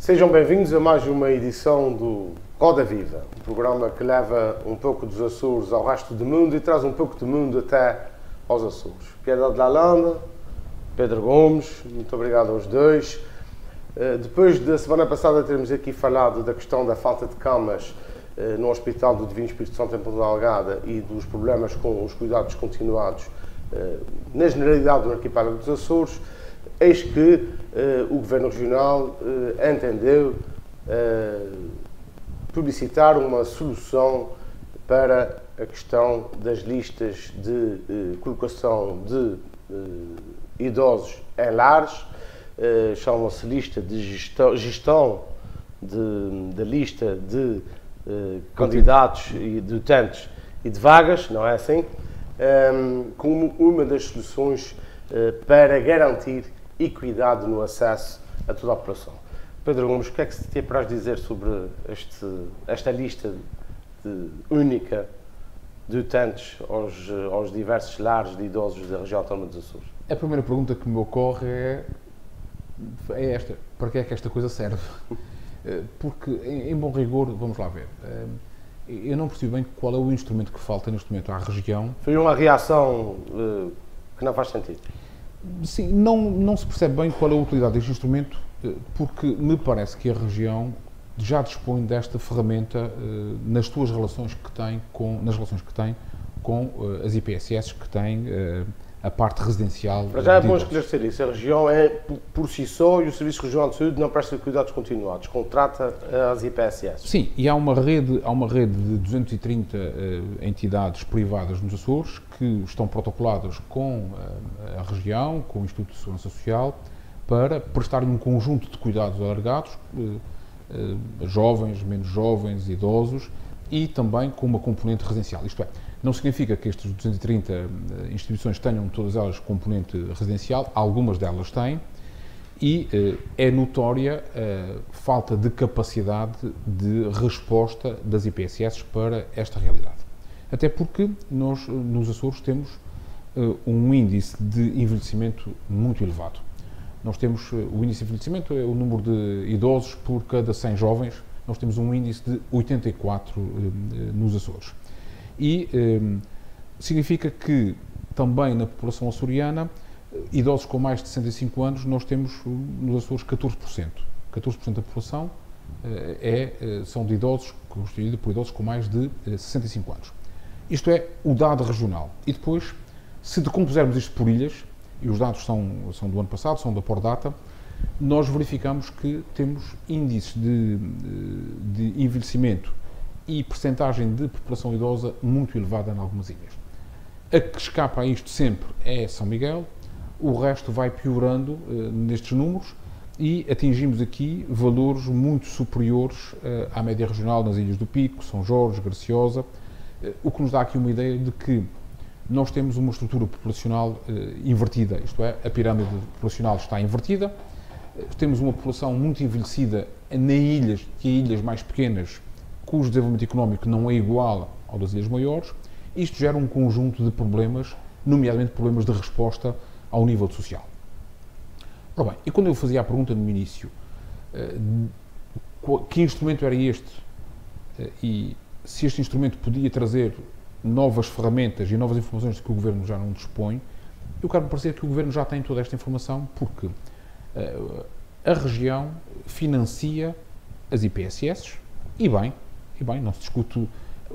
Sejam bem-vindos a mais uma edição do Roda Viva, um programa que leva um pouco dos Açores ao resto do mundo e traz um pouco do mundo até aos Açores. Piedade de Lalanda, Pedro Gomes, muito obrigado aos dois. Depois da semana passada termos aqui falado da questão da falta de camas no Hospital do Divino Espírito Santo em Ponta Delgada e dos problemas com os cuidados continuados na generalidade do arquipélago dos Açores, eis que o Governo Regional entendeu publicitar uma solução para a questão das listas de colocação de idosos em lares. Chama-se lista de gestão da lista de candidatos e de utentes e de vagas, não é assim? Como uma das soluções para garantir equidade no acesso a toda a população. Pedro Gomes, o que é que se tem para dizer sobre esta lista única de utentes aos diversos lares de idosos da região autónoma dos Açores? A primeira pergunta que me ocorre é esta: para que é que esta coisa serve? Porque, em bom rigor, vamos lá ver, eu não percebo bem qual é o instrumento que falta neste momento à região. Foi uma reação que não faz sentido. Sim, não se percebe bem qual é a utilidade deste instrumento, porque me parece que a região já dispõe desta ferramenta nas suas relações que tem com as IPSS que têm a parte residencial. Mas já é bom esclarecer isso. A região é por si só e o Serviço Regional de Saúde não presta cuidados continuados, contrata as IPSS. Sim, e há uma rede de 230 entidades privadas nos Açores que estão protocoladas com a região, com o Instituto de Segurança Social, para prestarem um conjunto de cuidados alargados, jovens, menos jovens, idosos, e também com uma componente residencial. Isto é, não significa que estas 230 instituições tenham todas elas componente residencial, algumas delas têm, e é notória a falta de capacidade de resposta das IPSS para esta realidade. Até porque nós, nos Açores, temos um índice de envelhecimento muito elevado. Nós temos o índice de envelhecimento, é o número de idosos por cada 100 jovens. Nós temos um índice de 84 nos Açores. E significa que também na população açoriana, idosos com mais de 65 anos, nós temos nos Açores 14%. 14% da população são de idosos, constituída por idosos com mais de 65 anos. Isto é o dado regional. E depois, se decompusermos isto por ilhas, e os dados são do ano passado, são da Pordata, nós verificamos que temos índices de envelhecimento e percentagem de população idosa muito elevada em algumas ilhas. A que escapa a isto sempre é São Miguel, o resto vai piorando nestes números e atingimos aqui valores muito superiores à média regional nas Ilhas do Pico, São Jorge, Graciosa, o que nos dá aqui uma ideia de que nós temos uma estrutura populacional invertida, isto é, a pirâmide populacional está invertida, temos uma população muito envelhecida nas ilhas, que em ilhas mais pequenas, cujo desenvolvimento económico não é igual ao das ilhas maiores. Isto gera um conjunto de problemas, nomeadamente problemas de resposta ao nível social. Ora bem, e quando eu fazia a pergunta no início, que instrumento era este e se este instrumento podia trazer novas ferramentas e novas informações de que o Governo já não dispõe, eu quero me parecer que o Governo já tem toda esta informação, porque a região financia as IPSS, e bem, não se discute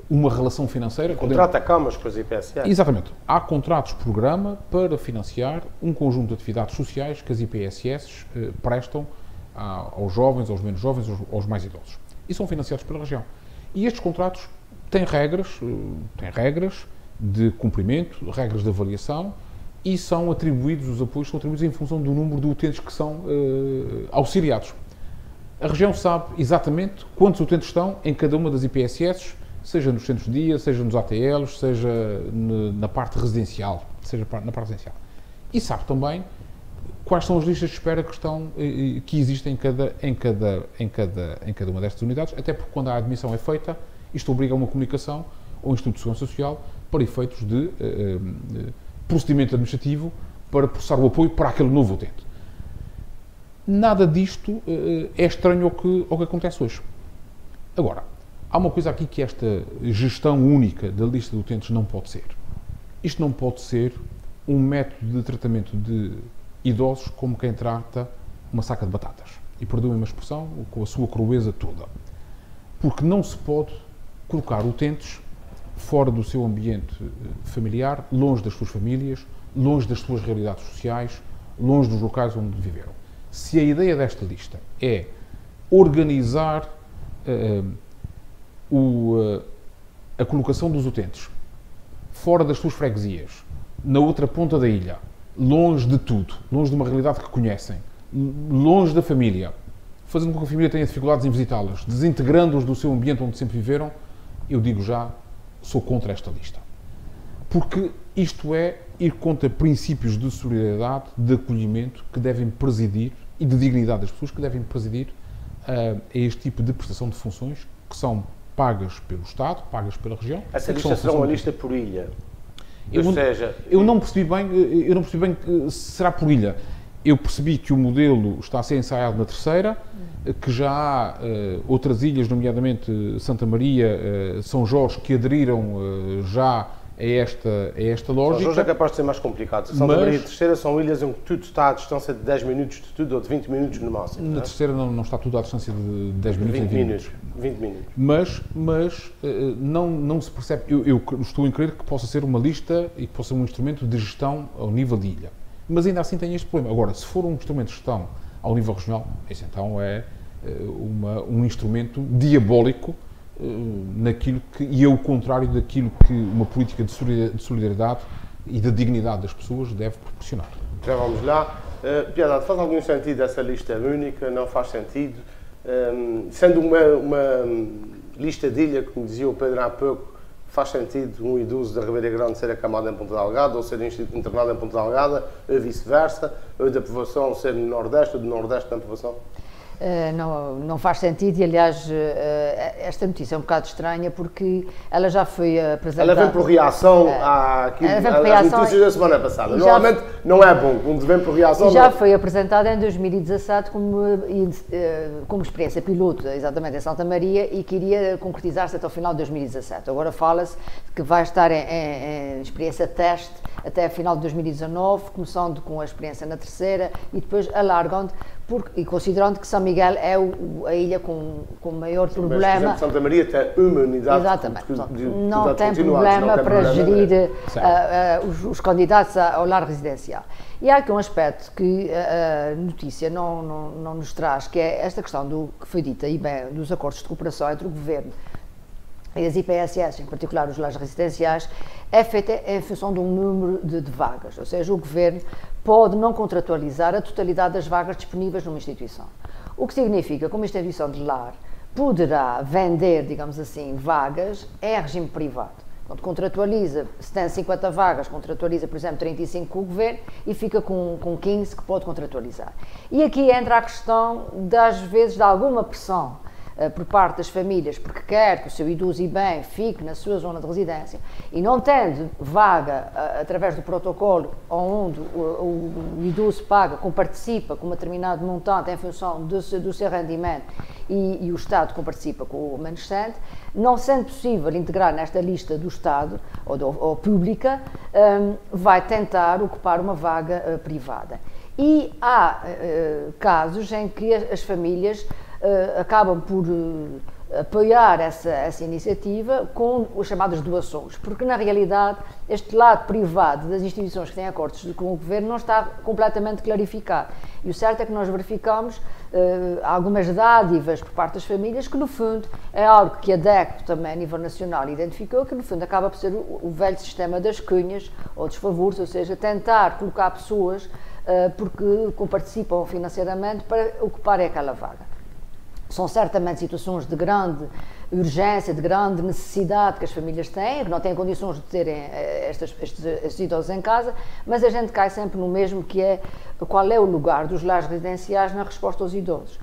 uma relação financeira. Contrata camas com as IPSS. Exatamente. Há contratos-programa para financiar um conjunto de atividades sociais que as IPSS prestam aos jovens, aos menos jovens, aos mais idosos. E são financiados pela região. E estes contratos têm regras de cumprimento, regras de avaliação, e são atribuídos, os apoios são atribuídos em função do número de utentes que são auxiliados. A região sabe exatamente quantos utentes estão em cada uma das IPSS, seja nos centros de dia, seja nos ATLs, seja na parte residencial, E sabe também quais são as listas de espera que existem em cada uma destas unidades, até porque quando a admissão é feita, isto obriga a uma comunicação ao Instituto de Segurança Social para efeitos de procedimento administrativo para processar o apoio para aquele novo utente. Nada disto é estranho ao que acontece hoje. Agora, há uma coisa aqui que esta gestão única da lista de utentes não pode ser. Isto não pode ser um método de tratamento de idosos como quem trata uma saca de batatas. E perdoem-me uma expressão, com a sua crueza toda. Porque não se pode colocar utentes fora do seu ambiente familiar, longe das suas famílias, longe das suas realidades sociais, longe dos locais onde viveram. Se a ideia desta lista é organizar a colocação dos utentes fora das suas freguesias, na outra ponta da ilha, longe de tudo, longe de uma realidade que conhecem, longe da família, fazendo com que a família tenha dificuldades em visitá-las, desintegrando-os do seu ambiente onde sempre viveram, eu digo já, sou contra esta lista. Porque isto é ir contra princípios de solidariedade, de acolhimento, que devem presidir, e de dignidade das pessoas, que devem presidir a este tipo de prestação de funções, que são pagas pelo Estado, pagas pela região. Essa lista será uma lista por ilha? Eu não percebi bem se será por ilha. Eu percebi que o modelo está a ser ensaiado na Terceira, que já há outras ilhas, nomeadamente Santa Maria, São Jorge, que aderiram já a esta lógica. São Jorge é capaz de ser mais complicado. Santa Maria e Terceira são ilhas em que tudo está à distância de 10 minutos de tudo, ou de 20 minutos no máximo. Na Terceira não está tudo à distância de 10 minutos. 20 minutos. Mas não se percebe. Eu estou em crer que possa ser uma lista e que possa ser um instrumento de gestão ao nível de ilha. Mas ainda assim tem este problema. Agora, se for um instrumento de gestão ao nível regional, esse então é um instrumento diabólico e é o contrário daquilo que uma política de solidariedade e de dignidade das pessoas deve proporcionar. Já vamos lá. Piedade, faz algum sentido essa lista única? Não faz sentido? Sendo uma lista de ilha, como dizia o Pedro há pouco, faz sentido um idoso da Ribeira Grande ser acamado em Ponta Delgada ou ser internado em Ponta Delgada, ou vice-versa, ou da povoação ser no Nordeste ou do Nordeste na povoação? Não faz sentido e, aliás, esta notícia é um bocado estranha porque ela já foi apresentada... Ela vem por reação às notícias da semana passada. Normalmente não é bom, quando vem por reação... Já foi apresentada em 2017 como experiência piloto, exatamente, em Santa Maria, e que iria concretizar-se até o final de 2017. Agora fala-se que vai estar em experiência teste até o final de 2019, começando com a experiência na Terceira e depois alargando, e considerando que São Miguel é a ilha com maior problema. Mas, por exemplo, Santa Maria tem uma unidade. Exatamente. Não tem problema para gerir os candidatos ao lar residencial. E há aqui um aspecto que a notícia não nos traz, que é esta questão que foi dita e bem, dos acordos de cooperação entre o Governo e as IPSS, em particular os lares residenciais, é feita em função de um número de vagas, ou seja, o Governo pode não contratualizar a totalidade das vagas disponíveis numa instituição. O que significa que uma instituição de lar poderá vender, digamos assim, vagas em regime privado. Quando contratualiza, se tem 50 vagas, contratualiza, por exemplo, 35 com o Governo e fica com 15 que pode contratualizar. E aqui entra a questão, às vezes, de alguma pressão por parte das famílias, porque quer que o seu idoso e bem fique na sua zona de residência e não tendo vaga através do protocolo onde o idoso paga, participa com um determinado montante em função do seu rendimento e o Estado participa com o remanescente, não sendo possível integrar nesta lista do Estado ou pública, vai tentar ocupar uma vaga privada. E há casos em que as famílias acabam por apoiar essa iniciativa com as chamadas doações, porque na realidade este lado privado das instituições que têm acordos com o Governo não está completamente clarificado. E o certo é que nós verificamos algumas dádivas por parte das famílias que no fundo é algo que a DECO também a nível nacional identificou, que no fundo acaba por ser o velho sistema das cunhas ou dos favores, ou seja, tentar colocar pessoas porque participam financeiramente para ocuparem aquela vaga. São certamente situações de grande urgência, de grande necessidade que as famílias têm, que não têm condições de terem estes idosos em casa, mas a gente cai sempre no mesmo, que é qual é o lugar dos lares residenciais na resposta aos idosos.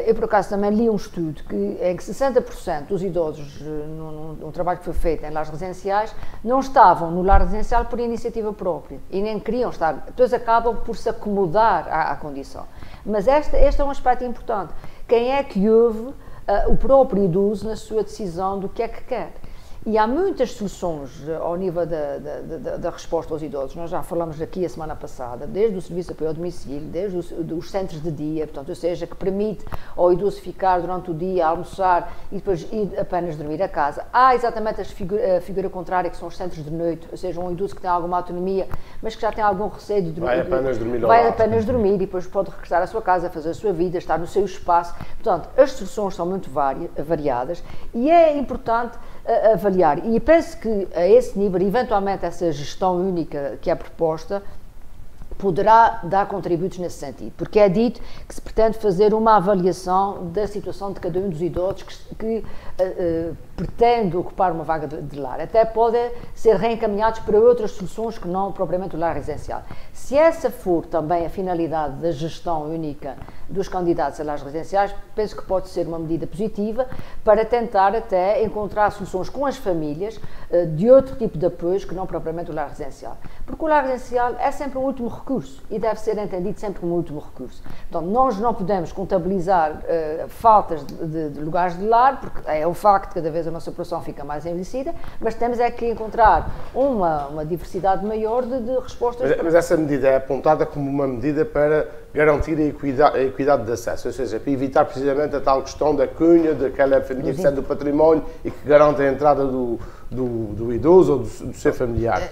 Eu, por acaso, também li um estudo em que 60% dos idosos, num trabalho que foi feito em lares residenciais, não estavam no lar residencial por iniciativa própria e nem queriam estar. Depois acabam por se acomodar à condição. Mas este é um aspecto importante. Quem é que ouve o próprio idoso na sua decisão do que é que quer? E há muitas soluções ao nível da resposta aos idosos. Nós já falamos aqui a semana passada, desde o serviço de apoio ao domicílio, desde os centros de dia, portanto, ou seja, que permite ao idoso ficar durante o dia, almoçar e depois ir apenas dormir a casa. Há exatamente a figura contrária, que são os centros de noite, ou seja, um idoso que tem alguma autonomia, mas que já tem algum receio de dormir. Vai apenas dormir e depois pode regressar à sua casa, fazer a sua vida, estar no seu espaço. Portanto, as soluções são muito variadas e é importante avaliar. E penso que a esse nível, eventualmente, essa gestão única que é proposta poderá dar contributos nesse sentido, porque é dito que se pretende fazer uma avaliação da situação de cada um dos idosos que pretende ocupar uma vaga de lar. Até podem ser reencaminhados para outras soluções que não propriamente o lar residencial. Se essa for também a finalidade da gestão única dos candidatos a lares residenciais, penso que pode ser uma medida positiva para tentar até encontrar soluções com as famílias de outro tipo de apoios que não propriamente o lar residencial. Porque o lar residencial é sempre um último recurso e deve ser entendido sempre como um último recurso. Então, nós não podemos contabilizar faltas de lugares de lar, porque é um facto que cada vez a nossa população fica mais envelhecida, mas temos é que encontrar uma diversidade maior de respostas. Mas essa medida é apontada como uma medida para garantir a equidade de acesso, ou seja, para evitar precisamente a tal questão da cunha, daquela família que sai do património e que garante a entrada do idoso ou do seu familiar.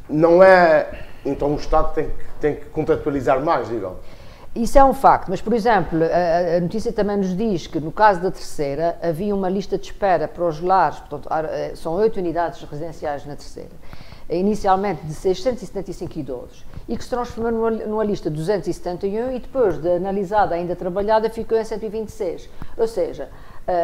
Não é, então o Estado tem que contratualizar mais, digamos. Isso é um facto, mas, por exemplo, a notícia também nos diz que, no caso da Terceira, havia uma lista de espera para os lares, portanto, são 8 unidades residenciais na Terceira, inicialmente de 675 idosos, e que se transformou numa lista de 271 e depois de analisada, ainda trabalhada, ficou em 126. Ou seja,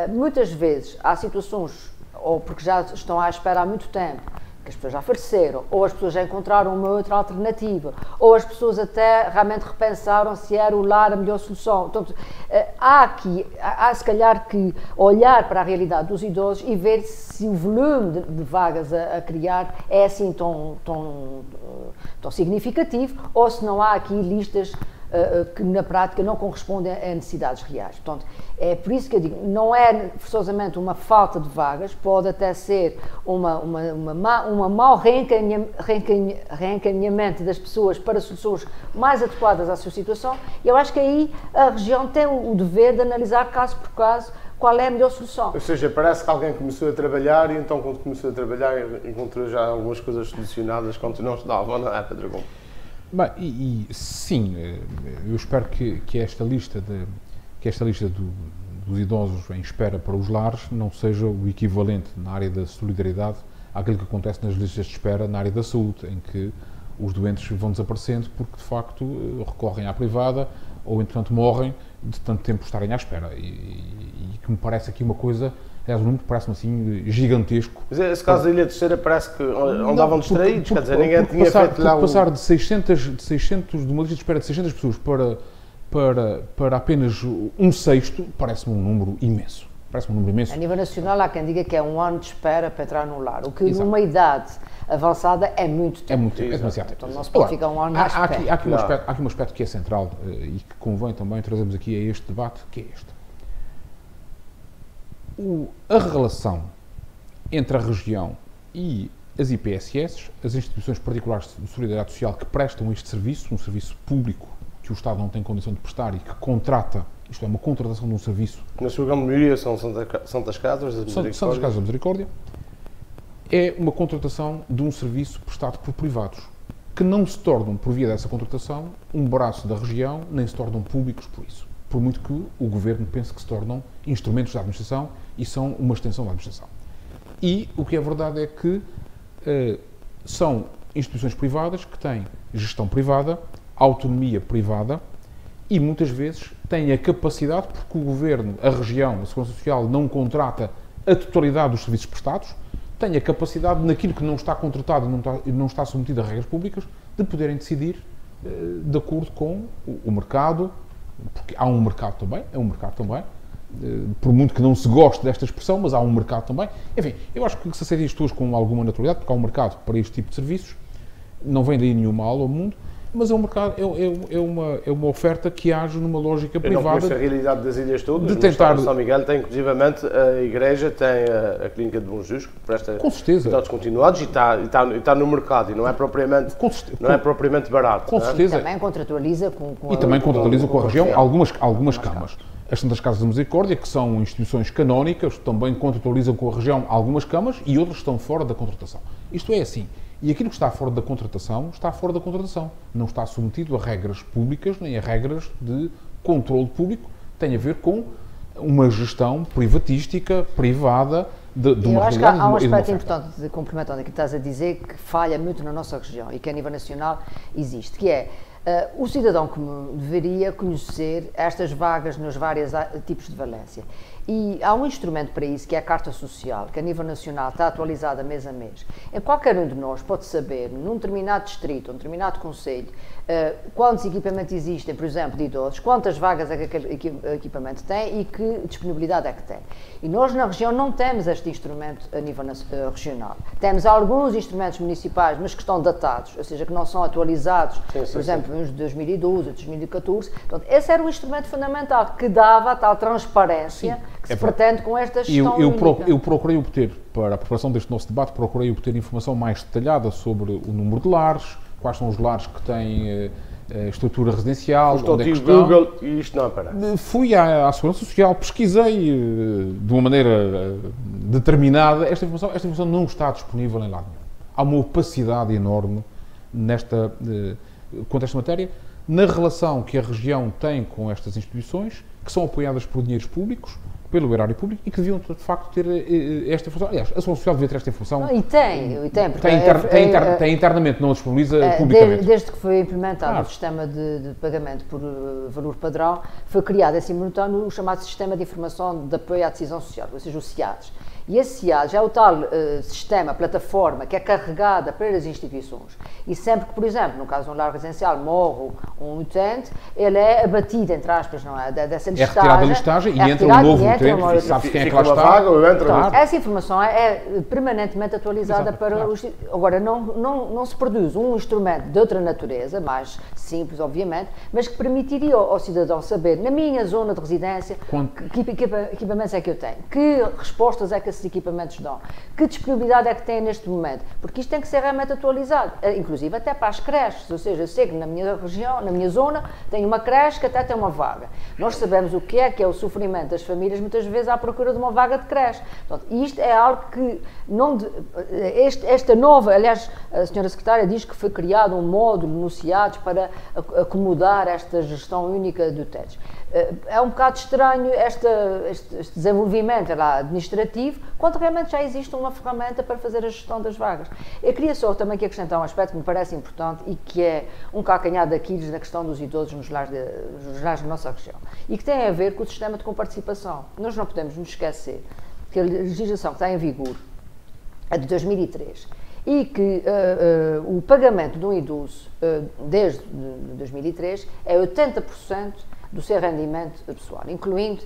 muitas vezes há situações, ou porque já estão à espera há muito tempo, que as pessoas já faleceram, ou as pessoas já encontraram uma outra alternativa, ou as pessoas até realmente repensaram se era o lar a melhor solução. Portanto, há se calhar que olhar para a realidade dos idosos e ver se o volume de vagas a criar é assim tão significativo, ou se não há aqui listas que na prática não correspondem a necessidades reais. Portanto, é por isso que eu digo, não é forçosamente uma falta de vagas, pode até ser uma mau reencaminhamento das pessoas para soluções mais adequadas à sua situação, e eu acho que aí a região tem o dever de analisar caso por caso qual é a melhor solução. Ou seja, parece que alguém começou a trabalhar e então quando começou a trabalhar encontrou já algumas coisas solucionadas quando não estavam, não é, Pedro Gomes? Bem, sim, eu espero que esta lista dos idosos em espera para os lares não seja o equivalente na área da solidariedade àquilo que acontece nas listas de espera na área da saúde, em que os doentes vão desaparecendo porque, de facto, recorrem à privada ou, entretanto, morrem de tanto tempo estarem à espera. E que me parece aqui uma coisa... Aliás, o número parece-me assim gigantesco. Mas esse caso da Ilha Terceira parece que andavam distraídos, quer dizer, ninguém tinha feito lá passar de 600, de uma lista de espera de 600 pessoas para apenas um sexto, parece-me um número imenso. Parece-me um número imenso. A nível nacional há quem diga que é um ano de espera para entrar no lar, o que numa idade avançada é muito tempo. É muito tempo, é demasiado tempo. Então não se pode ficar um ano à espera. Há aqui um aspecto que é central e que convém também trazermos aqui a este debate, que é este. A relação entre a região e as IPSS, as instituições particulares de solidariedade social que prestam este serviço, um serviço público que o Estado não tem condição de prestar e que contrata, isto é, uma contratação de um serviço... Na sua grande maioria são Santas Casas da Misericórdia. Santas Casas da Misericórdia. É uma contratação de um serviço prestado por privados, que não se tornam, por via dessa contratação, um braço da região, nem se tornam públicos por isso. Por muito que o Governo pense que se tornam instrumentos da administração e são uma extensão da administração. E o que é verdade é que são instituições privadas que têm gestão privada, autonomia privada e muitas vezes têm a capacidade, porque o Governo, a região, a Segurança Social não contrata a totalidade dos serviços prestados, têm a capacidade, naquilo que não está contratado e não está submetido a regras públicas, de poderem decidir de acordo com o mercado, porque há um mercado também, por muito que não se goste desta expressão, mas há um mercado também. Enfim, eu acho que se aceita isto hoje com alguma naturalidade, porque há um mercado para este tipo de serviços, não vem daí nenhum mal ao mundo, mas é um mercado, é uma oferta que age numa lógica privada. Eu não conheço a realidade das ilhas todas, de tentar... São Miguel tem, inclusivamente, a igreja, tem a clínica de Bom Jesus, que presta cuidados continuados e está no mercado, e não é propriamente, barato. Com certeza. E também contratualiza com a região algumas camas. As Santas Casas de Misericórdia, que são instituições canónicas, também contratualizam com a região algumas camas e outras estão fora da contratação. Isto é assim. E aquilo que está fora da contratação, está fora da contratação. Não está submetido a regras públicas, nem a regras de controle público. Tem a ver com uma gestão privatística, privada, de uma realidade. Eu acho que há um aspecto importante, de complementando aquilo que estás a dizer, que falha muito na nossa região e que a nível nacional existe, que é o cidadão comum deveria conhecer estas vagas nos vários tipos de valência. E há um instrumento para isso, que é a Carta Social, que a nível nacional está atualizada mês a mês. E qualquer um de nós pode saber, num determinado distrito, num determinado concelho, quantos equipamentos existem, por exemplo, de idosos, quantas vagas é que aquele equipamento tem e que disponibilidade é que tem. E nós na região não temos este instrumento a nível regional. Temos alguns instrumentos municipais, mas que estão datados, ou seja, que não são atualizados, por exemplo, uns de 2012, 2014. Portanto, esse era o instrumento fundamental que dava a tal transparência que se pretende com esta gestão única. Eu procurei obter, para a preparação deste nosso debate, procurei obter informação mais detalhada sobre o número de lares, quais são os lares que têm estrutura residencial, onde é que estão. Google e isto não aparece. Fui à Segurança Social, pesquisei de uma maneira determinada. Esta informação não está disponível em lado nenhum. Há uma opacidade enorme quanto a esta matéria, na relação que a região tem com estas instituições, que são apoiadas por dinheiros públicos, pelo erário público, e que deviam, de facto, ter esta informação. Aliás, a Segurança Social devia ter esta informação. Tem internamente, não a disponibiliza publicamente. Desde que foi implementado o sistema de pagamento por valor padrão, foi criado, em simultâneo, o chamado Sistema de Informação de Apoio à Decisão Social, ou seja, o SIADES. E esse SIADES é o tal sistema, plataforma, que é carregada pelas instituições. E sempre que, por exemplo, no caso de um lar residencial, morre um utente, ele é abatido, entre aspas, não é? Dessa listagem. É retirada a listagem e entra um novo utente, sabe quem é que lá está. Essa informação é permanentemente atualizada para os... Agora, não se produz um instrumento de outra natureza, mais simples, obviamente, mas que permitiria ao cidadão saber, na minha zona de residência, que equipamentos é que eu tenho, que respostas é que esses equipamentos dão, que disponibilidade é que têm neste momento, porque isto tem que ser realmente atualizado, inclusive até para as creches, ou seja, eu sei que na minha região, na minha zona, tem uma creche que até tem uma vaga. Nós sabemos o que é o sofrimento das famílias, muitas vezes à procura de uma vaga de creche. Portanto, isto é algo que esta nova, aliás, a senhora secretária diz que foi criado um módulo no SIADES para acomodar esta gestão única de utentes. É um bocado estranho este desenvolvimento administrativo, quando realmente já existe uma ferramenta para fazer a gestão das vagas. Eu queria só também aqui acrescentar um aspecto que me parece importante e que é um calcanhar de Aquiles na questão dos idosos nos lares da nossa região, e que tem a ver com o sistema de comparticipação. Nós não podemos nos esquecer que a legislação que está em vigor é de 2003 e que o pagamento de um idoso desde 2003 é 80% do seu rendimento pessoal, incluindo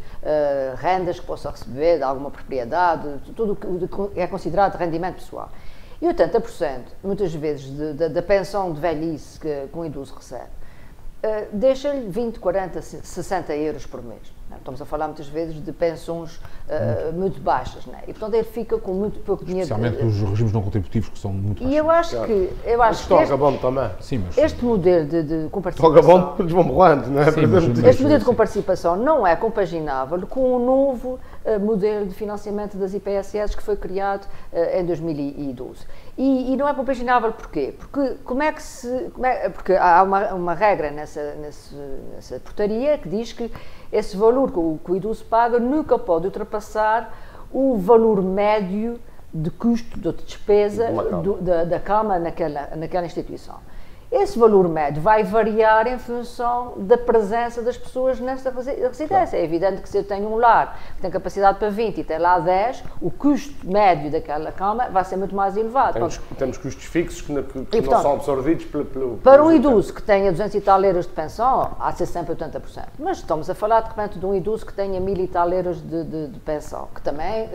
rendas que possa receber de alguma propriedade, tudo o que é considerado rendimento pessoal. E 80%, muitas vezes, da pensão de velhice que um idoso recebe, deixa-lhe 20, 40, 60 euros por mês. Não? Estamos a falar muitas vezes de pensões muito baixas, não é? E portanto ele fica com muito pouco dinheiro. Especialmente os regimes não contributivos, que são muito baixos. E eu acho que este modelo de comparticipação... Eles vão morrendo, não é? Este modelo de comparticipação não é compaginável com o novo modelo de financiamento das IPSS que foi criado em 2012. E não é compaginável porquê? Porque porque há uma regra nessa portaria que diz que esse valor que o idoso paga nunca pode ultrapassar o valor médio de custo de despesa da cama naquela instituição. Esse valor médio vai variar em função da presença das pessoas nessa residência. Claro. É evidente que se eu tenho um lar que tem capacidade para 20 e tem lá 10, o custo médio daquela cama vai ser muito mais elevado. Temos custos fixos que não são absorvidos pelo... Para um idoso que tenha 200 e tal euros de pensão, há de ser sempre 80%. Mas estamos a falar, de repente, de um idoso que tenha 1000 e tal euros de pensão, que também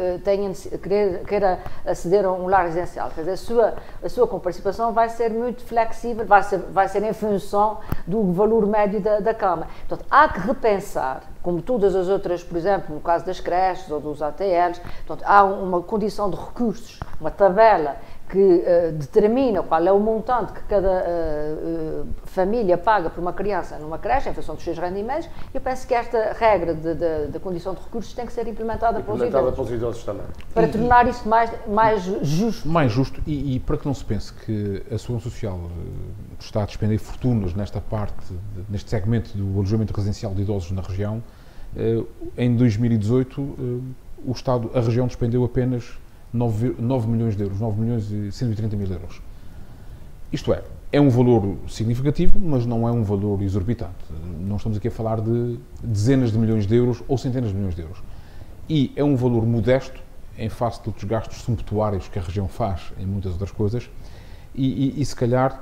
queira aceder a um lar residencial. Quer dizer, a sua participação vai ser muito flexível, vai ser em função do valor médio da cama. Portanto, há que repensar, como todas as outras, por exemplo, no caso das creches ou dos ATLs, portanto, há uma condição de recursos, uma tabela que determina qual é o montante que cada família paga por uma criança numa creche, em função dos seus rendimentos. Eu penso que esta regra da condição de recursos tem que ser implementada para os idosos também. Para tornar isso mais justo. Mais justo e para que não se pense que a Segurança Social está a despender fortunas nesta parte, neste segmento do alojamento residencial de idosos na região, em 2018 a região despendeu apenas 9 milhões de euros, 9 milhões e 130 mil euros. Isto é um valor significativo, mas não é um valor exorbitante. Não estamos aqui a falar de dezenas de milhões de euros ou centenas de milhões de euros. E é um valor modesto em face de outros gastos sumptuários que a região faz em muitas outras coisas e se calhar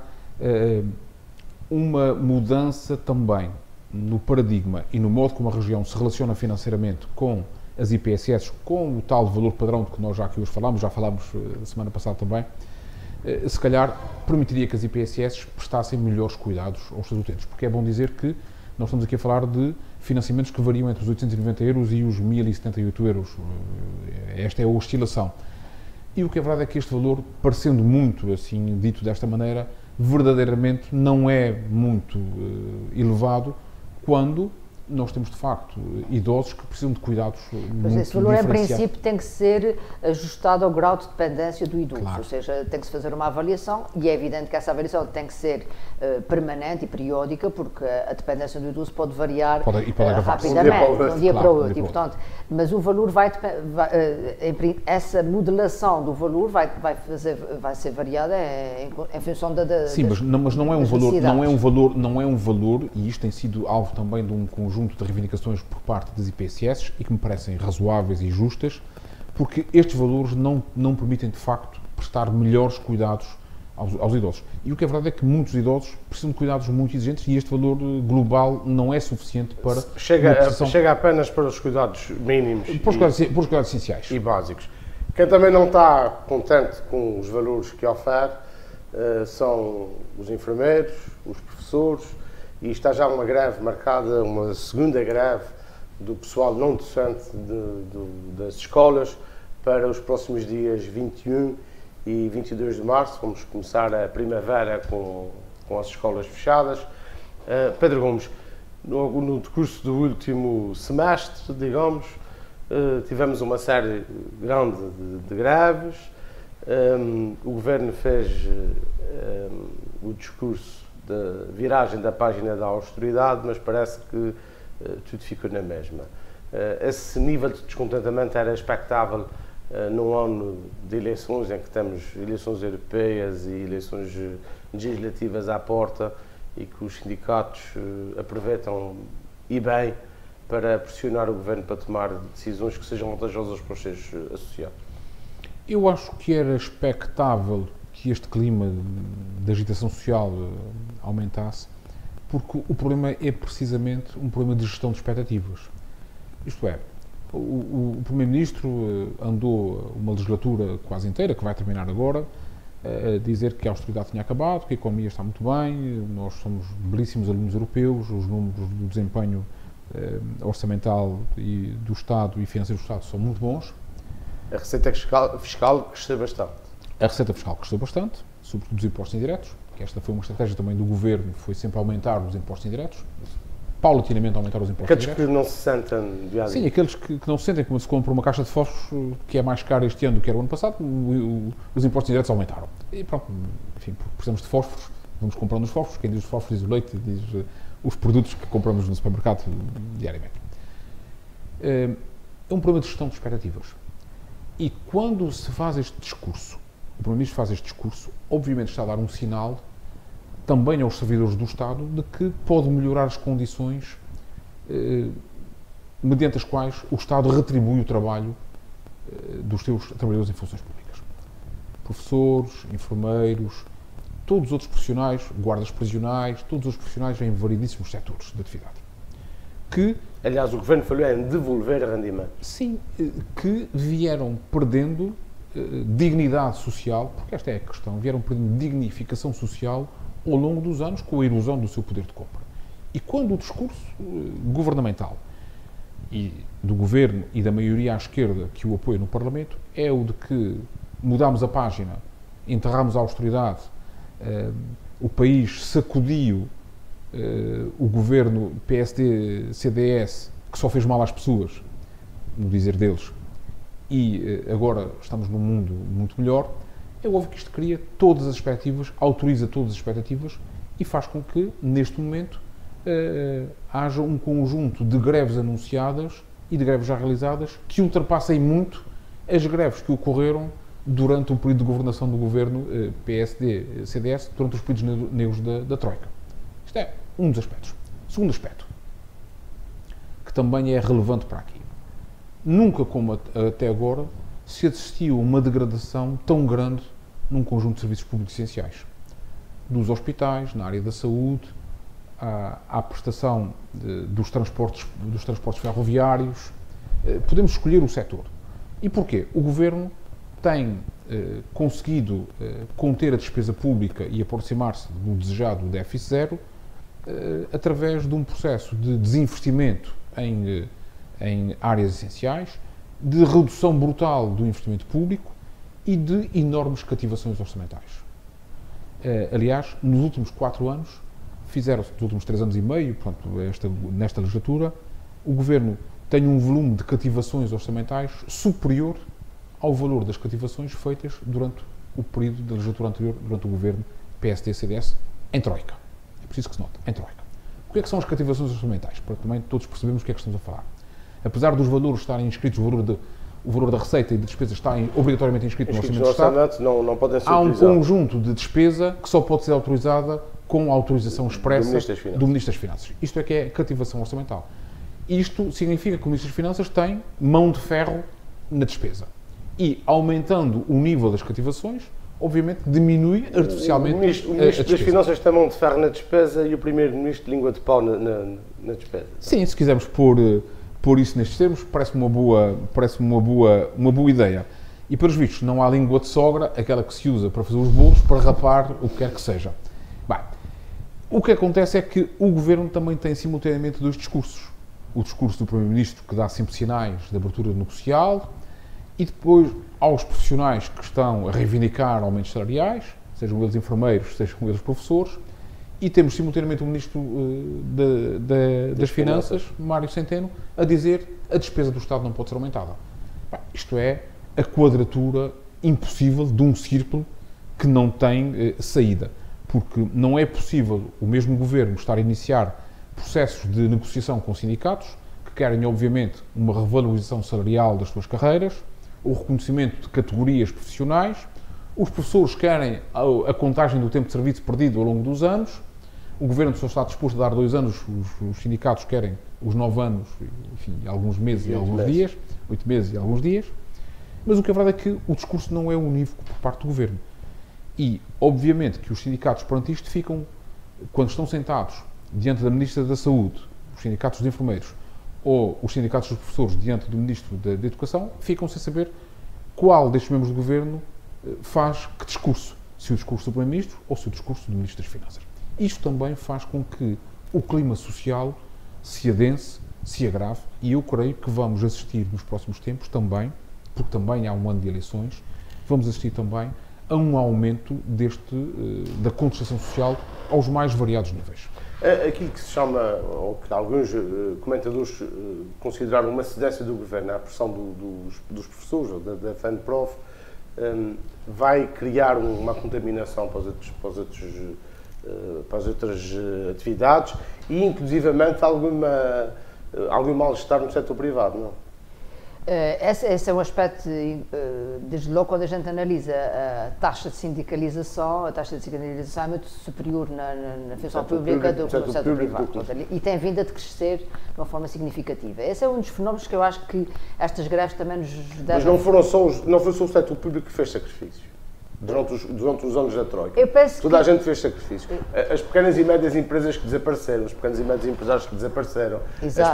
uma mudança também no paradigma e no modo como a região se relaciona financeiramente com as IPSS, com o tal valor padrão de que nós já aqui hoje falámos, já falámos semana passada também, se calhar permitiria que as IPSS prestassem melhores cuidados aos seus utentes, porque é bom dizer que nós estamos aqui a falar de financiamentos que variam entre os 890 euros e os 1078 euros. Esta é a oscilação. E o que é verdade é que este valor, parecendo muito, assim, dito desta maneira, verdadeiramente não é muito elevado quando nós temos, de facto, idosos que precisam de cuidados muito esse valor, em princípio, tem que ser ajustado ao grau de dependência do idoso, claro. Ou seja, tem que se fazer uma avaliação e é evidente que essa avaliação tem que ser permanente e periódica, porque a dependência do idoso pode variar rapidamente, de um dia para o outro. E, portanto, mas o valor essa modelação do valor vai ser variada em função da sim, mas não é um valor, e isto tem sido alvo também de um conjunto de reivindicações por parte das IPSS e que me parecem razoáveis e justas, porque estes valores não permitem, de facto, prestar melhores cuidados aos idosos. E o que é verdade é que muitos idosos precisam de cuidados muito exigentes e este valor global não é suficiente para... Chega apenas para os cuidados mínimos. Para os cuidados essenciais. E básicos. Quem também não está contente com os valores que oferece são os enfermeiros, os professores, e está já uma greve marcada, uma segunda greve do pessoal não docente das escolas para os próximos dias 21 e 22 de março. Vamos começar a primavera com as escolas fechadas. Pedro Gomes, no decurso do último semestre, digamos, tivemos uma série grande de greves. O Governo fez o discurso da viragem da página da austeridade, mas parece que tudo ficou na mesma. Esse nível de descontentamento era expectável num ano de eleições, em que temos eleições europeias e eleições legislativas à porta e que os sindicatos aproveitam e bem para pressionar o Governo para tomar decisões que sejam vantajosas para os seus associados. Eu acho que era expectável que este clima de agitação social aumentasse, porque o problema é precisamente um problema de gestão de expectativas. Isto é, o Primeiro-Ministro andou uma legislatura quase inteira, que vai terminar agora, a dizer que a austeridade tinha acabado, que a economia está muito bem, nós somos belíssimos alunos europeus, os números do desempenho orçamental e do Estado e financeiro do Estado são muito bons. A receita fiscal cresceu bastante. A receita fiscal cresceu bastante, sobretudo dos impostos indiretos, que esta foi uma estratégia também do Governo, foi sempre aumentar os impostos indiretos, paulatinamente aumentar os impostos indiretos. Aqueles que não se sentem dia a dia. Sim, aqueles que não se sentem, como se compra uma caixa de fósforos que é mais cara este ano do que era o ano passado, os impostos indiretos aumentaram. E pronto, enfim, precisamos de fósforos, vamos comprando os fósforos, quem diz os fósforos diz o leite, diz os produtos que compramos no supermercado diariamente. É um problema de gestão de expectativas. E quando se faz este discurso, o Primeiro-Ministro faz este discurso, obviamente está a dar um sinal também aos servidores do Estado de que pode melhorar as condições mediante as quais o Estado retribui o trabalho dos seus trabalhadores em funções públicas. Professores, enfermeiros, todos os outros profissionais, guardas prisionais, todos os profissionais em variedíssimos setores de atividade. Que, aliás, o Governo falou em devolver rendimento. Sim, que vieram perdendo dignidade social, porque esta é a questão, vieram perdendo dignificação social ao longo dos anos com a erosão do seu poder de compra. E quando o discurso governamental e do Governo e da maioria à esquerda que o apoia no Parlamento é o de que mudámos a página, enterramos a austeridade, o país sacudiu o Governo PSD-CDS, que só fez mal às pessoas, no dizer deles, e agora estamos num mundo muito melhor, é óbvio que isto cria todas as expectativas, autoriza todas as expectativas e faz com que, neste momento, haja um conjunto de greves anunciadas e de greves já realizadas que ultrapassem muito as greves que ocorreram durante o período de governação do governo PSD-CDS, durante os períodos negros da Troika. Isto é um dos aspectos. Segundo aspecto, que também é relevante para aqui. Nunca como até agora se assistiu a uma degradação tão grande num conjunto de serviços públicos essenciais. Dos hospitais, na área da saúde, à prestação dos transportes ferroviários. Podemos escolher o setor. E porquê? O Governo tem conseguido conter a despesa pública e aproximar-se do desejado déficit zero através de um processo de desinvestimento em áreas essenciais, de redução brutal do investimento público e de enormes cativações orçamentais. Aliás, nos últimos 4 anos, fizeram-se, nos últimos 3 anos e meio, portanto, nesta legislatura, o Governo tem um volume de cativações orçamentais superior ao valor das cativações feitas durante o período da legislatura anterior, durante o Governo PSD-CDS, em Troika. É preciso que se note, em Troika. O que é que são as cativações orçamentais? Para também todos percebermos o que é que estamos a falar. Apesar dos valores estarem inscritos, o valor da receita e da despesa estarem obrigatoriamente inscritos no Orçamento do Estado, não podem ser há um conjunto de despesa que só pode ser autorizada com a autorização expressa do Ministro das Finanças. Isto é que é cativação orçamental. Isto significa que o Ministro das Finanças tem mão de ferro na despesa. E, aumentando o nível das cativações, obviamente diminui artificialmente o Ministro das Finanças tem mão de ferro na despesa e o Primeiro-Ministro de língua de pau na despesa. Sim, se quisermos pôr isso nestes termos, parece-me uma boa ideia. E, pelos vistos, não há língua de sogra, aquela que se usa para fazer os bolos, para rapar o que quer que seja. Bem, o que acontece é que o Governo também tem simultaneamente 2 discursos. O discurso do Primeiro-Ministro, que dá sempre sinais de abertura negocial, e depois aos profissionais que estão a reivindicar aumentos salariais, sejam eles enfermeiros, sejam eles professores, e temos simultaneamente o Ministro das Finanças, Mário Centeno, a dizer que a despesa do Estado não pode ser aumentada. Bem, isto é a quadratura impossível de um círculo que não tem saída, porque não é possível o mesmo Governo estar a iniciar processos de negociação com sindicatos, que querem, obviamente, uma revalorização salarial das suas carreiras, o reconhecimento de categorias profissionais, os professores querem a contagem do tempo de serviço perdido ao longo dos anos, o Governo só está disposto a dar 2 anos, os sindicatos querem os 9 anos, enfim, alguns meses e alguns dias, 8 meses e alguns dias, mas o que é verdade é que o discurso não é unívoco por parte do Governo. E, obviamente, que os sindicatos perante isto ficam, quando estão sentados diante da Ministra da Saúde, os sindicatos de enfermeiros, ou os sindicatos dos professores diante do Ministro da Educação, ficam sem saber qual destes membros do Governo faz que discurso, se o discurso do Primeiro-Ministro ou se o discurso do Ministro das Finanças. Isto também faz com que o clima social se adense, se agrave, e eu creio que vamos assistir nos próximos tempos também, porque também há um ano de eleições, vamos assistir também a um aumento da contestação social aos mais variados níveis. Aquilo que se chama, ou que alguns comentadores consideraram uma cedência do Governo à pressão dos professores, ou da FENPROF, vai criar uma contaminação para as outras atividades e, inclusivamente, algum mal-estar no setor privado, não? Esse é um aspecto, desde logo quando a gente analisa a taxa de sindicalização é muito superior na função pública do que no setor privado. E tem vindo a crescer de uma forma significativa. Esse é um dos fenómenos que eu acho que estas greves também nos devem... Mas não foi só o setor público que fez sacrifícios. Durante os anos da Troika. Toda a gente fez sacrifícios. As pequenas e médias empresas que desapareceram, os pequenos e médios empresários que desapareceram,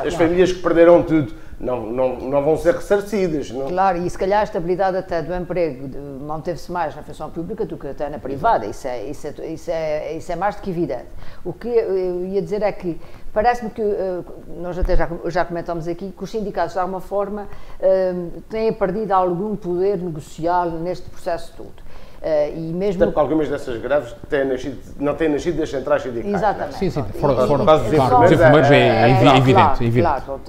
as famílias que perderam tudo, não vão ser ressarcidas. Não. Claro, e se calhar a estabilidade até do emprego manteve-se mais na função pública do que até na privada. Isso é mais do que evidente. O que eu ia dizer é que parece-me que, nós até já comentamos aqui, que os sindicatos, de alguma forma, têm perdido algum poder negocial neste processo todo. E mesmo... Portanto, algumas dessas greves não têm nascido das centrais sindicais. Exatamente. Sim, fora dos enfermeiros é evidente. Claro,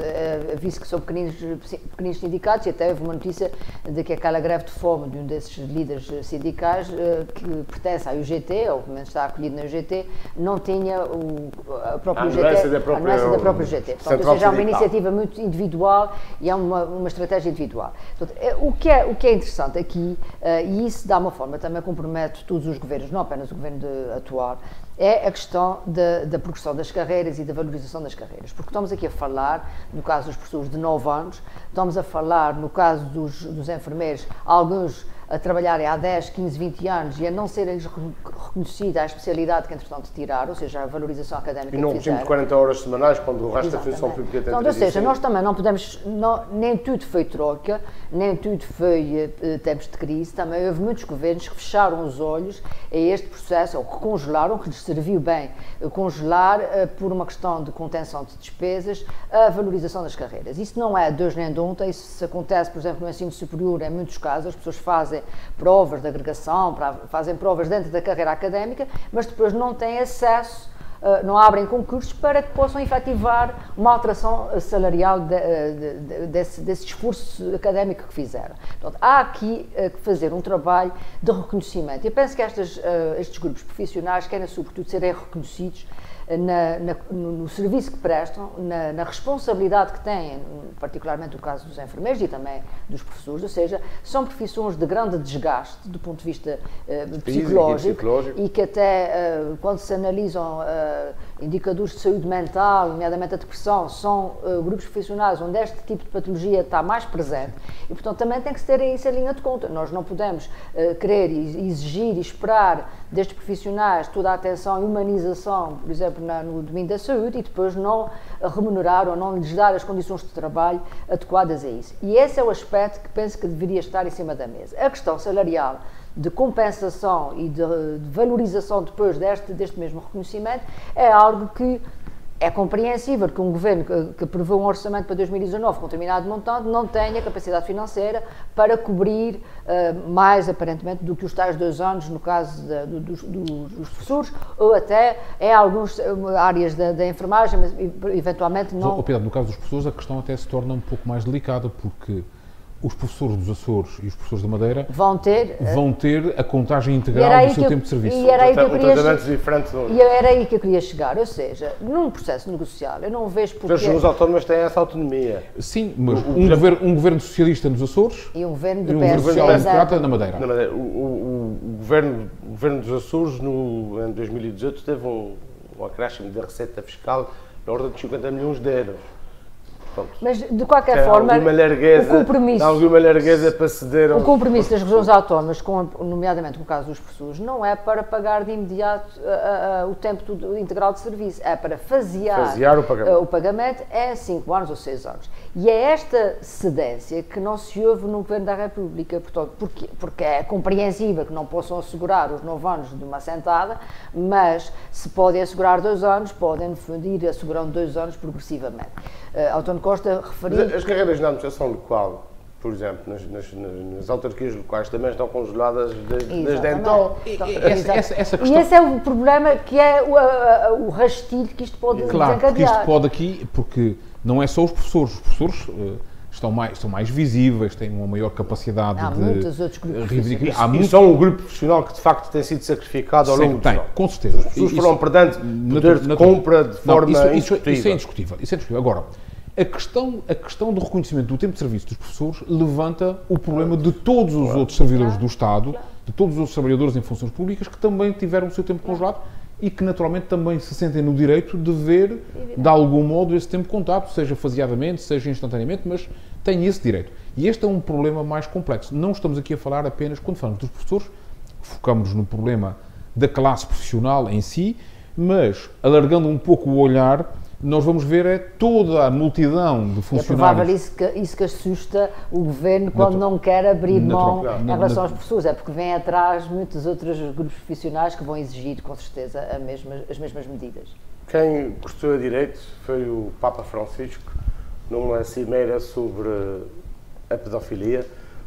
vi-se que são pequeninos sindicatos e até houve uma notícia de que aquela greve de fome de um desses líderes sindicais que pertence à UGT, ou pelo menos está acolhido na UGT, não tinha a própria UGT, da própria UGT. Portanto, ou seja, é uma iniciativa muito individual e é uma estratégia individual. Portanto, o que é interessante aqui, e isso dá uma forma também compromete todos os governos, não apenas o governo atual, é a questão da progressão das carreiras e da valorização das carreiras. Porque estamos aqui a falar, no caso dos professores de 9 anos, estamos a falar, no caso dos enfermeiros, alguns a trabalharem há 10, 15, 20 anos e a não serem reconhecida a especialidade que, entretanto, tiraram, ou seja, a valorização académica e não que fizeram. De 40 horas semanais, quando o resto da função pública tem ou seja, nós também não podemos, nem tudo foi troca, nem tudo foi tempos de crise, também houve muitos governos que fecharam os olhos a este processo, ou que congelaram, que lhes serviu bem congelar, por uma questão de contenção de despesas, a valorização das carreiras. Isso não é de hoje nem de ontem, isso acontece, por exemplo, no ensino superior, em muitos casos, as pessoas fazem provas de agregação, fazem provas dentro da carreira académica, mas depois não têm acesso, não abrem concursos para que possam efetivar uma alteração salarial desse esforço académico que fizeram. Portanto, há aqui que fazer um trabalho de reconhecimento. Eu penso que estes grupos profissionais querem, sobretudo, serem reconhecidos no serviço que prestam, na responsabilidade que têm, particularmente o caso dos enfermeiros e também dos professores, ou seja, são profissões de grande desgaste do ponto de vista psicológico e que até quando se analisam indicadores de saúde mental, nomeadamente a depressão, são grupos profissionais onde este tipo de patologia está mais presente e, portanto, também tem que se ter isso em linha de conta. Nós não podemos querer exigir e esperar destes profissionais toda a atenção e humanização, por exemplo, no domínio da saúde, e depois não remunerar ou não lhes dar as condições de trabalho adequadas a isso. E esse é o aspecto que penso que deveria estar em cima da mesa. A questão salarial, de compensação e de valorização depois deste mesmo reconhecimento, é algo que é compreensível que um governo que prevê um orçamento para 2019 com determinado montante não tenha capacidade financeira para cobrir mais, aparentemente, do que os tais 2 anos, no caso dos professores, ou até em algumas áreas da enfermagem, mas eventualmente não... Pedro, no caso dos professores, a questão até se torna um pouco mais delicada, porque os professores dos Açores e os professores da Madeira vão ter a contagem integral do seu tempo de serviço. E era aí que eu queria chegar, ou seja, num processo negocial, eu não vejo porque... Os autónomos têm essa autonomia. Sim, mas um governo socialista nos Açores e um governo do governo social-democrata na Madeira. O governo dos Açores, em 2018, teve um acréscimo da receita fiscal na ordem de 50 milhões de euros. Mas, de qualquer forma, alguma largueza para ceder o compromisso das regiões autónomas, nomeadamente no caso dos professores, não é para pagar de imediato o tempo integral de serviço, é para fasear o pagamento em 5 anos ou 6 anos. E é esta cedência que não se ouve no Governo da República, portanto, porque é compreensível que não possam assegurar os 9 anos de uma assentada, mas se podem assegurar 2 anos, podem, no fundo, ir assegurando 2 anos progressivamente. António Costa referiu... As carreiras na administração local, por exemplo, nas autarquias locais, também estão congeladas desde então. Essa questão... E esse é o problema, que é o rastilho que isto pode desencadear. Claro, porque isto pode aqui, porque não é só os professores estão mais visíveis, têm uma maior capacidade de muitos outros grupos e são um grupo profissional que de facto tem sido sacrificado ao longo do tempo. Com certeza. As pessoas foram perdendo poder de compra de forma indiscutível. Isso é indiscutível. Agora, A questão do reconhecimento do tempo de serviço dos professores levanta o problema de todos os outros servidores do Estado, de todos os outros trabalhadores em funções públicas que também tiveram o seu tempo congelado e que naturalmente também se sentem no direito de ver, de algum modo, esse tempo contado, seja faseadamente, seja instantaneamente, mas têm esse direito. E este é um problema mais complexo. Não estamos aqui a falar apenas, quando falamos dos professores, focamos no problema da classe profissional em si, mas, alargando um pouco o olhar, nós vamos ver toda a multidão de funcionários. É provável isso que assusta o governo quando não quer abrir mão em relação aos professores. É porque vem atrás muitos outros grupos profissionais que vão exigir, com certeza, as mesmas medidas. Quem gostou a direito foi o Papa Francisco, numa cimeira sobre a pedofilia,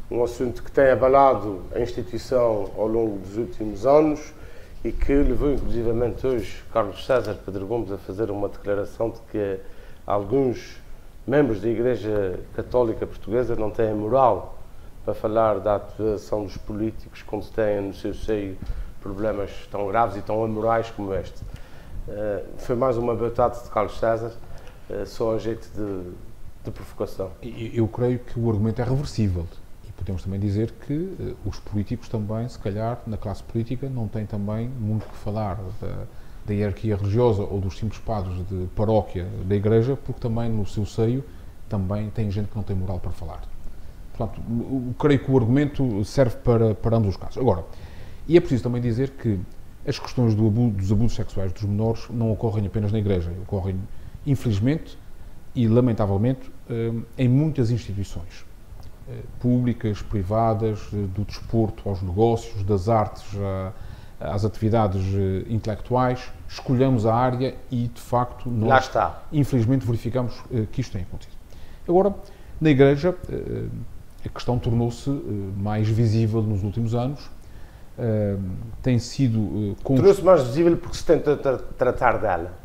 um assunto que tem abalado a instituição ao longo dos últimos anos e que levou inclusivamente hoje Carlos César Pedro Gomes a fazer uma declaração de que alguns membros da Igreja Católica Portuguesa não têm moral para falar da atuação dos políticos quando têm no seu seio problemas tão graves e tão amorais como este. Foi mais uma batata de Carlos César, só a jeito de provocação. Eu creio que o argumento é reversível. Podemos também dizer que os políticos também, se calhar, na classe política, não têm também muito que falar da hierarquia religiosa ou dos simples padres de paróquia da Igreja, porque também no seu seio também tem gente que não tem moral para falar. Portanto, eu creio que o argumento serve para ambos os casos. Agora, e é preciso também dizer que as questões dos abusos sexuais dos menores não ocorrem apenas na Igreja, ocorrem, infelizmente e lamentavelmente, em muitas instituições públicas, privadas, do desporto aos negócios, das artes às atividades intelectuais. Escolhemos a área e, de facto, nós, infelizmente, verificamos que isto tem acontecido. Agora, na Igreja, a questão tornou-se mais visível nos últimos anos. Tem sido... Tornou-se mais visível porque se tenta tratar dela.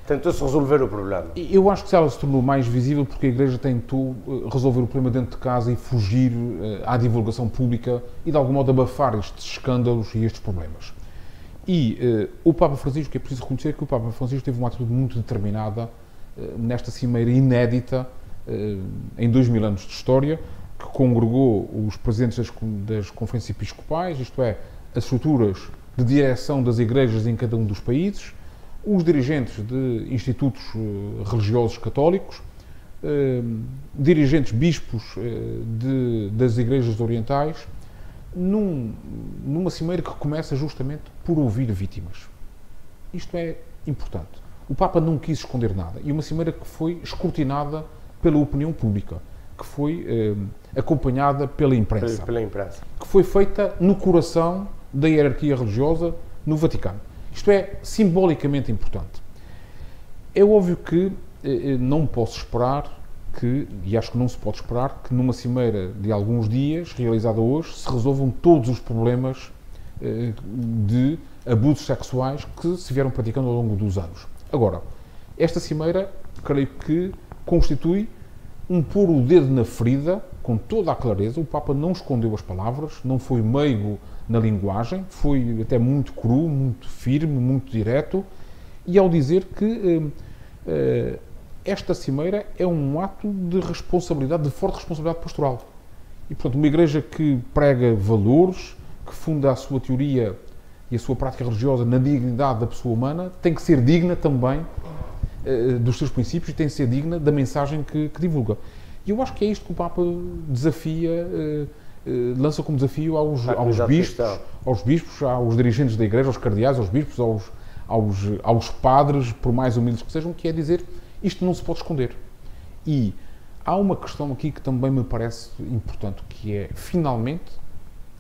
Tentou-se resolver o problema. Eu acho que ela se tornou mais visível porque a Igreja tentou resolver o problema dentro de casa e fugir à divulgação pública e, de algum modo, abafar estes escândalos e estes problemas. E o Papa Francisco, é preciso reconhecer que o Papa Francisco teve uma atitude muito determinada nesta cimeira inédita em 2000 anos de história, que congregou os presidentes das conferências episcopais, isto é, as estruturas de direção das igrejas em cada um dos países, os dirigentes de institutos religiosos católicos, dirigentes bispos das igrejas orientais, numa cimeira que começa justamente por ouvir vítimas. Isto é importante. O Papa não quis esconder nada. E uma cimeira que foi escrutinada pela opinião pública, que foi acompanhada pela imprensa. Que foi feita no coração da hierarquia religiosa no Vaticano. Isto é simbolicamente importante. É óbvio que não posso esperar que, e acho que não se pode esperar, que numa cimeira de alguns dias, realizada hoje, se resolvam todos os problemas de abusos sexuais que se vieram praticando ao longo dos anos. Agora, esta cimeira, creio que constitui um pôr o dedo na ferida, com toda a clareza. O Papa não escondeu as palavras, não foi meigo na linguagem, foi até muito cru, muito firme, muito direto, e ao dizer que esta cimeira é um ato de responsabilidade, de forte responsabilidade pastoral. E, portanto, uma igreja que prega valores, que funda a sua teoria e a sua prática religiosa na dignidade da pessoa humana, tem que ser digna também dos seus princípios e tem que ser digna da mensagem que divulga. E eu acho que é isto que o Papa desafia, lança como desafio aos bispos, aos dirigentes da Igreja, aos cardeais, aos bispos, aos padres, por mais humildes que sejam, que é dizer, isto não se pode esconder. E há uma questão aqui que também me parece importante, que é, finalmente,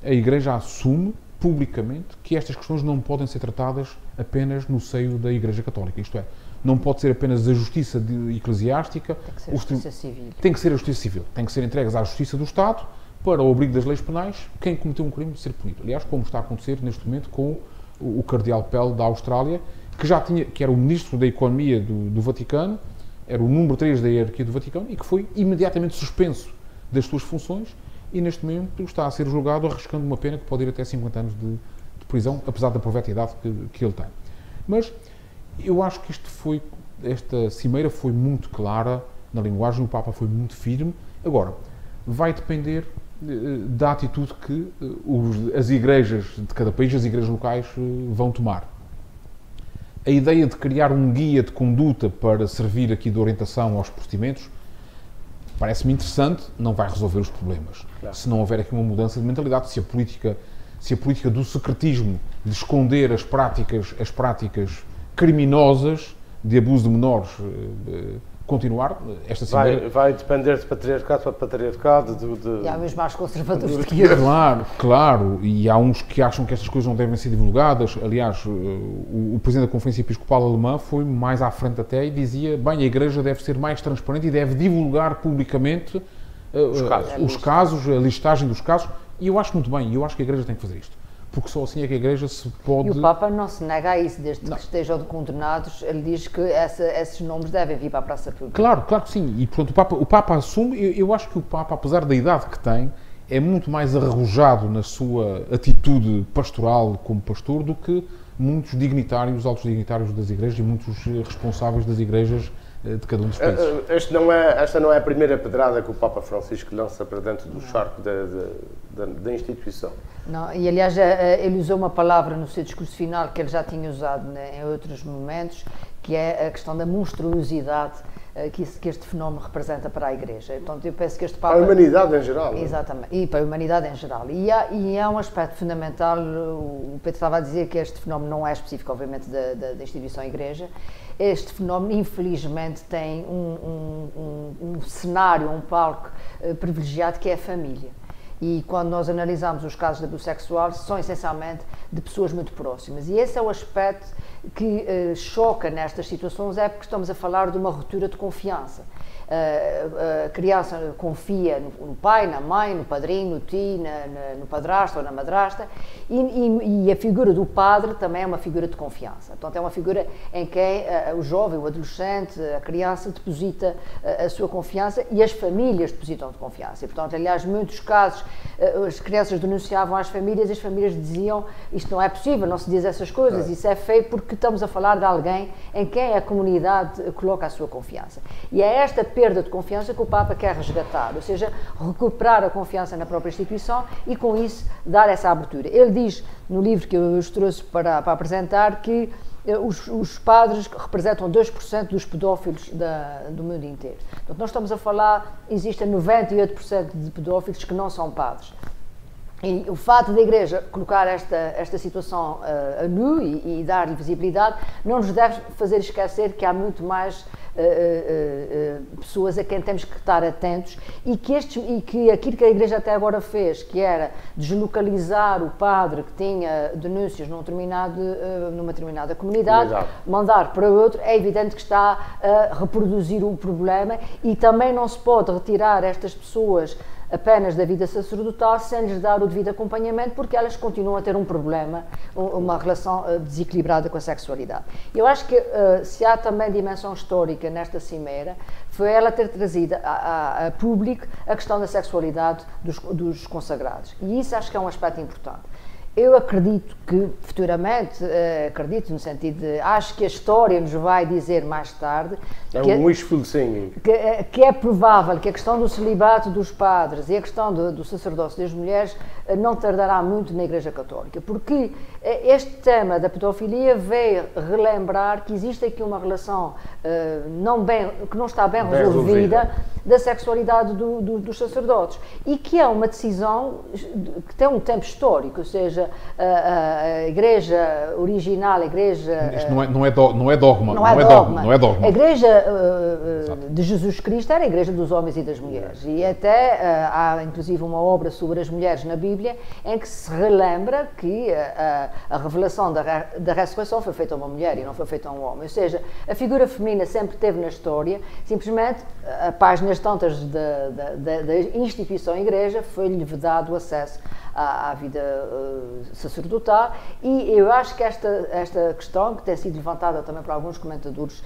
a Igreja assume publicamente que estas questões não podem ser tratadas apenas no seio da Igreja Católica. Isto é, não pode ser apenas a justiça eclesiástica. Tem que ser a justiça civil. Tem que ser a justiça civil. Tem que ser entregues à justiça do Estado para o abrigo das leis penais, quem cometeu um crime de ser punido. Aliás, como está a acontecer neste momento com o Cardeal Pell da Austrália, que era o Ministro da Economia do Vaticano, era o número 3 da hierarquia do Vaticano e que foi imediatamente suspenso das suas funções e neste momento está a ser julgado arriscando uma pena que pode ir até 50 anos de prisão, apesar da proveta idade que ele tem. Mas eu acho que esta cimeira foi muito clara na linguagem, o Papa foi muito firme. Agora, vai depender da atitude que as igrejas de cada país, as igrejas locais, vão tomar. A ideia de criar um guia de conduta para servir aqui de orientação aos procedimentos parece-me interessante, não vai resolver os problemas. Claro. Se não houver aqui uma mudança de mentalidade, se a política do secretismo, de esconder as práticas criminosas de abuso de menores continuar, esta cimeira... Vai depender de patriarcado para patriarcado. E há mesmo mais conservadores do que eu. Claro, e há uns que acham que estas coisas não devem ser divulgadas. Aliás, o Presidente da Conferência Episcopal Alemã foi mais à frente até e dizia, bem, a Igreja deve ser mais transparente e deve divulgar publicamente os casos, a listagem dos casos, e eu acho muito bem, e eu acho que a Igreja tem que fazer isto. Porque só assim é que a Igreja se pode... E o Papa não se nega a isso, desde que estejam condenados, ele diz que esses nomes devem vir para a praça pública. Claro que sim. E, portanto, o Papa assume... Eu acho que o Papa, apesar da idade que tem, é muito mais arrojado na sua atitude pastoral como pastor do que muitos dignitários, altos dignitários das igrejas e muitos responsáveis das igrejas de cada um dos países. Esta não é a primeira pedrada que o Papa Francisco lança para dentro do charco da instituição. Não, e aliás ele usou uma palavra no seu discurso final que ele já tinha usado em outros momentos, que é a questão da monstruosidade que este fenómeno representa para a Igreja. Então eu penso que este Papa... Para a humanidade em geral. Exatamente, e para a humanidade em geral. E há um aspecto fundamental, o Pedro estava a dizer que este fenómeno não é específico, obviamente, da instituição Igreja. Este fenómeno, infelizmente, tem um cenário, um palco privilegiado que é a família. E quando nós analisamos os casos de abuso sexual, são essencialmente de pessoas muito próximas. E esse é o aspecto que choca nestas situações, é porque estamos a falar de uma ruptura de confiança. A criança confia no pai, na mãe, no padrinho, no tio, no padrasto ou na madrasta, e a figura do padre também é uma figura de confiança. Portanto, é uma figura em que o jovem, o adolescente, a criança deposita a sua confiança e as famílias depositam de confiança. E, portanto, aliás, muitos casos, as crianças denunciavam às famílias e as famílias diziam isto não é possível, não se diz essas coisas, isso é feio porque estamos a falar de alguém em quem a comunidade coloca a sua confiança. E é esta perda de confiança que o Papa quer resgatar, ou seja, recuperar a confiança na própria instituição e com isso dar essa abertura. Ele diz no livro que eu os trouxe para apresentar que os padres representam 2% dos pedófilos do mundo inteiro. Portanto, nós estamos a falar, existem 98% de pedófilos que não são padres. E o fato da Igreja colocar esta situação a nu e dar-lhe visibilidade não nos deve fazer esquecer que há muito mais pessoas a quem temos que estar atentos e que aquilo que a Igreja até agora fez, que era deslocalizar o padre que tinha denúncias numa determinada comunidade, mandar para outro, é evidente que está a reproduzir o problema e também não se pode retirar estas pessoas apenas da vida sacerdotal sem lhes dar o devido acompanhamento, porque elas continuam a ter um problema, uma relação desequilibrada com a sexualidade. Eu acho que se há também dimensão histórica nesta cimeira, foi ela ter trazido a público a questão da sexualidade dos consagrados. E isso acho que é um aspecto importante. Eu acredito que, futuramente, acredito no sentido de, acho que a história nos vai dizer mais tarde que é provável que a questão do celibato dos padres e a questão do sacerdócio das mulheres não tardará muito na Igreja Católica, porque este tema da pedofilia veio relembrar que existe aqui uma relação que não está bem resolvida da sexualidade dos sacerdotes e que é uma decisão que tem um tempo histórico, ou seja, a Igreja original, a Igreja... Isto não é dogma. A Igreja de Jesus Cristo era a Igreja dos homens e das mulheres. E até há, inclusive, uma obra sobre as mulheres na Bíblia em que se relembra que a revelação da ressurreição foi feita a uma mulher e não foi feita a um homem. Ou seja, a figura feminina sempre teve na história, simplesmente, a páginas tantas da instituição Igreja foi-lhe vedado o acesso à vida sacerdotal e eu acho que esta questão, que tem sido levantada também por alguns comentadores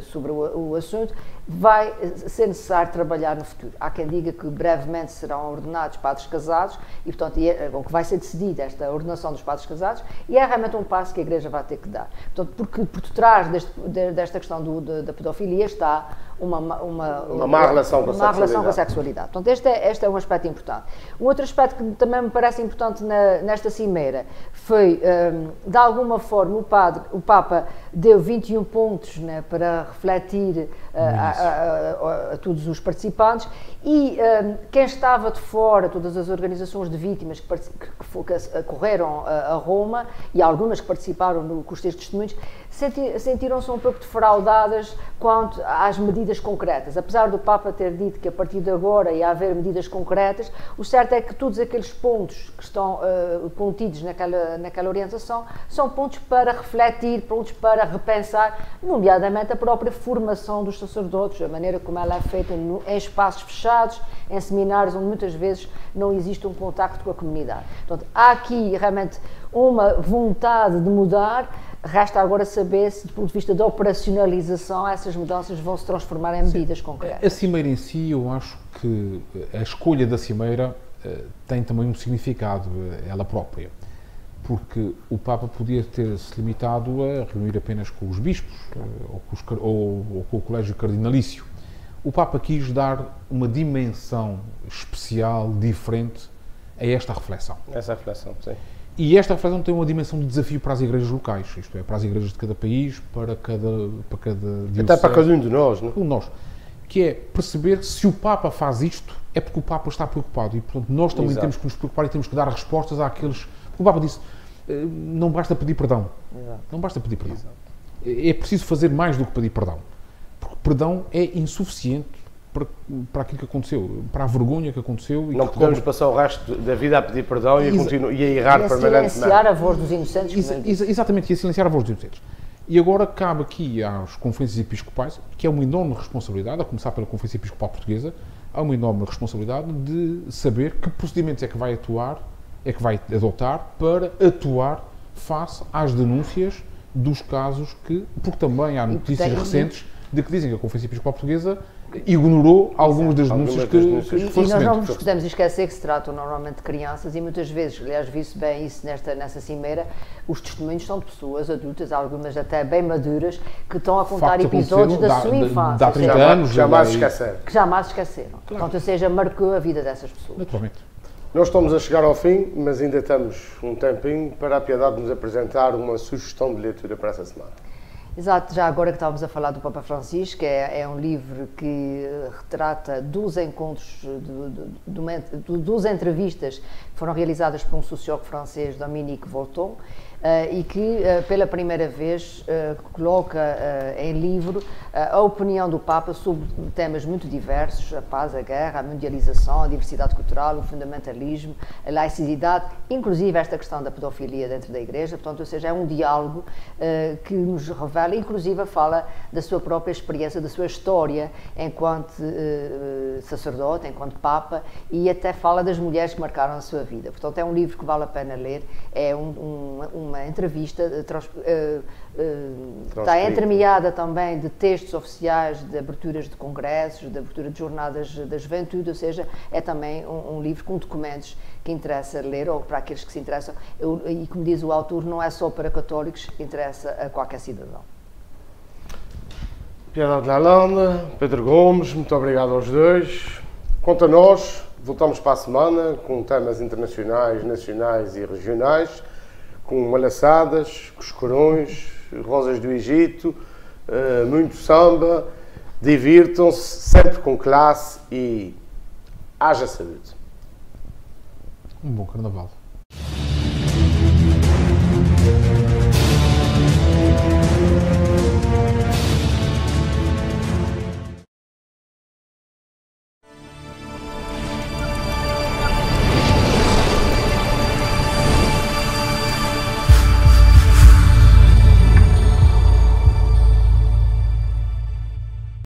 sobre o assunto, vai ser necessário trabalhar no futuro. Há quem diga que brevemente serão ordenados padres casados e, portanto, que vai ser decidida esta ordenação dos padres casados e é realmente um passo que a Igreja vai ter que dar. Portanto, porque por detrás desta questão da pedofilia está uma má relação com a sexualidade. Portanto, este é um aspecto importante. Um outro aspecto que também me parece importante nesta cimeira foi, de alguma forma, o Papa deu 21 pontos, né, para refletir a todos os participantes, e quem estava de fora, todas as organizações de vítimas que correram a Roma, e algumas que participaram com os seus testemunhos, sentiram-se um pouco defraudadas quanto às medidas concretas. Apesar do Papa ter dito que a partir de agora ia haver medidas concretas, o certo é que todos aqueles pontos que estão contidos naquela orientação são pontos para refletir, pontos para repensar, nomeadamente a própria formação dos sacerdotes, a maneira como ela é feita em espaços fechados, em seminários onde muitas vezes não existe um contacto com a comunidade. Portanto, há aqui realmente uma vontade de mudar. Resta agora saber se, do ponto de vista da operacionalização, essas mudanças vão se transformar em medidas concretas. A cimeira em si, eu acho que a escolha da cimeira tem também um significado, ela própria, porque o Papa podia ter-se limitado a reunir apenas com os bispos ou com o colégio cardinalício. O Papa quis dar uma dimensão especial, diferente, a esta reflexão. Essa reflexão, sim. E esta reflexão tem uma dimensão de desafio para as igrejas locais, isto é, para as igrejas de cada país, para cada diocese. Até para cada um de nós, não é? Nós. Que é perceber se o Papa faz isto, é porque o Papa está preocupado. E, portanto, nós também temos que nos preocupar e temos que dar respostas àqueles... O Papa disse, não basta pedir perdão. Exato. Não basta pedir perdão. Exato. É preciso fazer mais do que pedir perdão. Porque perdão é insuficiente para aquilo que aconteceu, para a vergonha que aconteceu. E não podemos passar o resto da vida a pedir perdão e a errar permanentemente. E a silenciar a voz dos inocentes. Exatamente, e a silenciar a voz dos inocentes. E agora cabe aqui às conferências episcopais, que é uma enorme responsabilidade, a começar pela Conferência Episcopal Portuguesa, há uma enorme responsabilidade de saber que procedimentos é que vai adotar para atuar face às denúncias dos casos porque também há notícias recentes de que dizem que a Conferência Episcopal Portuguesa ignorou algumas das denúncias que foram. E nós não nos podemos esquecer que se tratam normalmente de crianças e muitas vezes, aliás, vi-se bem isso nessa cimeira, os testemunhos são de pessoas adultas, algumas até bem maduras, que estão a contar episódios da sua infância. Há 30 anos. Jamais esqueceram. Que jamais esqueceram. Claro. Portanto, ou seja, marcou a vida dessas pessoas. Naturalmente. Nós estamos a chegar ao fim, mas ainda temos um tempinho para a Piedade nos apresentar uma sugestão de leitura para essa semana. Exato, já agora que estávamos a falar do Papa Francisco, é um livro que retrata 12 encontros, 12 entrevistas que foram realizadas por um sociólogo francês, Dominique Volton, e que pela primeira vez coloca em livro a opinião do Papa sobre temas muito diversos: a paz, a guerra, a mundialização, a diversidade cultural, o fundamentalismo, a laicidade, inclusive esta questão da pedofilia dentro da Igreja. Portanto, ou seja, é um diálogo que nos revela, inclusive fala da sua própria experiência, da sua história enquanto sacerdote, enquanto Papa, e até fala das mulheres que marcaram a sua vida. Portanto, é um livro que vale a pena ler, é uma entrevista, está entremeada também de textos oficiais, de aberturas de congressos, de abertura de jornadas da juventude, ou seja, é também um livro com documentos que interessa ler, ou para aqueles que se interessam, e como diz o autor, não é só para católicos, interessa a qualquer cidadão. Piedade Lalande, Pedro Gomes, muito obrigado aos dois. Quanto a nós, voltamos para a semana com temas internacionais, nacionais e regionais, com malaçadas, coscorões, rosas do Egito, muito samba. Divirtam-se, sempre com classe e haja saúde. Um bom carnaval.